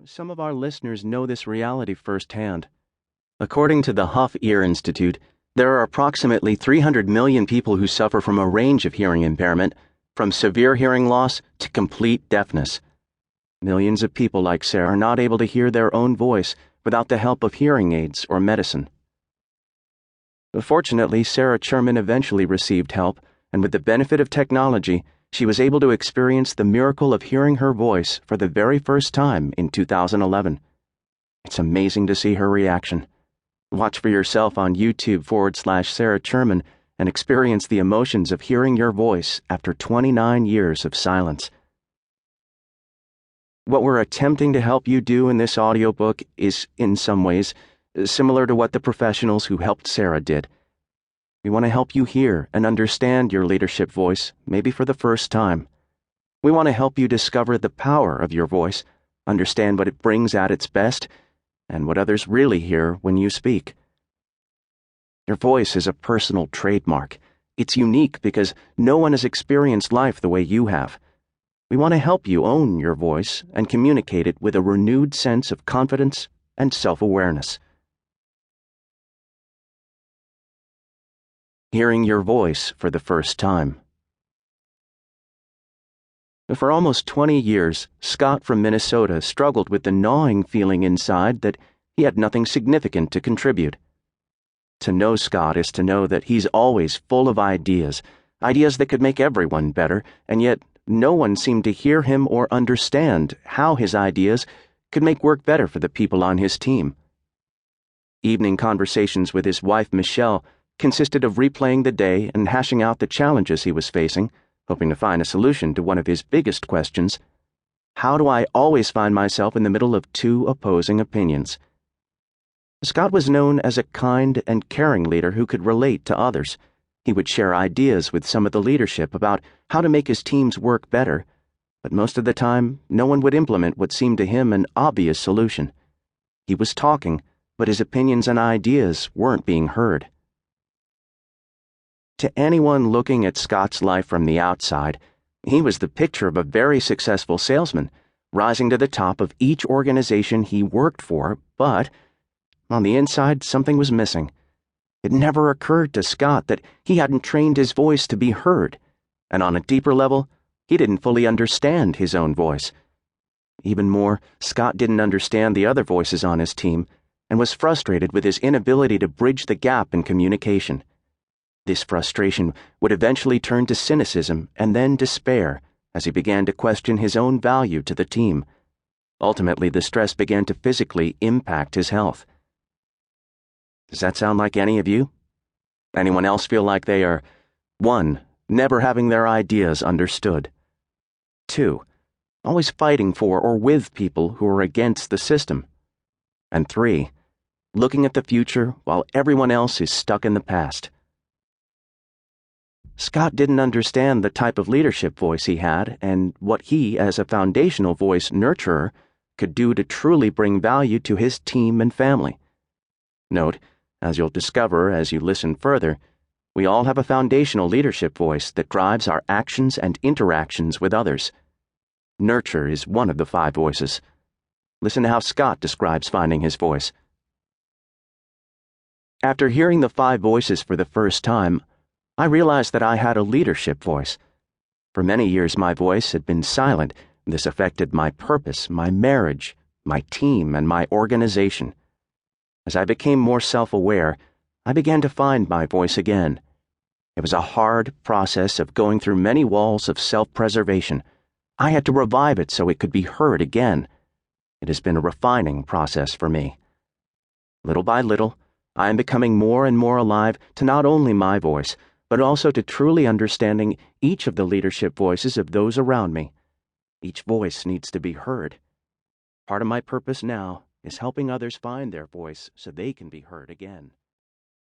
Some of our listeners know this reality firsthand. According to the Huff-Ear Institute, there are approximately 300 million people who suffer from a range of hearing impairment, from severe hearing loss to complete deafness. Millions of people like Sarah are not able to hear their own voice without the help of hearing aids or medicine. Fortunately, Sarah Sherman eventually received help, and with the benefit of technology, she was able to experience the miracle of hearing her voice for the very first time in 2011. It's amazing to see her reaction. Watch for yourself on YouTube/Sarah Sherman and experience the emotions of hearing your voice after 29 years of silence. What we're attempting to help you do in this audiobook is, in some ways, similar to what the professionals who helped Sarah did. We want to help you hear and understand your leadership voice, maybe for the first time. We want to help you discover the power of your voice, understand what it brings at its best, and what others really hear when you speak. Your voice is a personal trademark. It's unique because no one has experienced life the way you have. We want to help you own your voice and communicate it with a renewed sense of confidence and self-awareness. Hearing your voice for the first time. For almost 20 years, Scott from Minnesota struggled with the gnawing feeling inside that he had nothing significant to contribute. To know Scott is to know that he's always full of ideas that could make everyone better, and yet no one seemed to hear him or understand how his ideas could make work better for the people on his team. Evening conversations with his wife, Michelle, consisted of replaying the day and hashing out the challenges he was facing, hoping to find a solution to one of his biggest questions: how do I always find myself in the middle of two opposing opinions? Scott was known as a kind and caring leader who could relate to others. He would share ideas with some of the leadership about how to make his teams work better, but most of the time, no one would implement what seemed to him an obvious solution. He was talking, but his opinions and ideas weren't being heard. To anyone looking at Scott's life from the outside, he was the picture of a very successful salesman, rising to the top of each organization he worked for, but on the inside, something was missing. It never occurred to Scott that he hadn't trained his voice to be heard, and on a deeper level, he didn't fully understand his own voice. Even more, Scott didn't understand the other voices on his team and was frustrated with his inability to bridge the gap in communication. This frustration would eventually turn to cynicism and then despair as he began to question his own value to the team. Ultimately, the stress began to physically impact his health. Does that sound like any of you? Anyone else feel like they are 1. Never having their ideas understood, 2. Always fighting for or with people who are against the system, and 3. Looking at the future while everyone else is stuck in the past? Scott didn't understand the type of leadership voice he had and what he, as a foundational voice nurturer, could do to truly bring value to his team and family. Note, as you'll discover as you listen further, we all have a foundational leadership voice that drives our actions and interactions with others. Nurture is one of the 5 voices. Listen to how Scott describes finding his voice. After hearing the 5 voices for the first time, I realized that I had a leadership voice. For many years, my voice had been silent. This affected my purpose, my marriage, my team, and my organization. As I became more self-aware, I began to find my voice again. It was a hard process of going through many walls of self-preservation. I had to revive it so it could be heard again. It has been a refining process for me. Little by little, I am becoming more and more alive to not only my voice, but also to truly understanding each of the leadership voices of those around me. Each voice needs to be heard. Part of my purpose now is helping others find their voice so they can be heard again.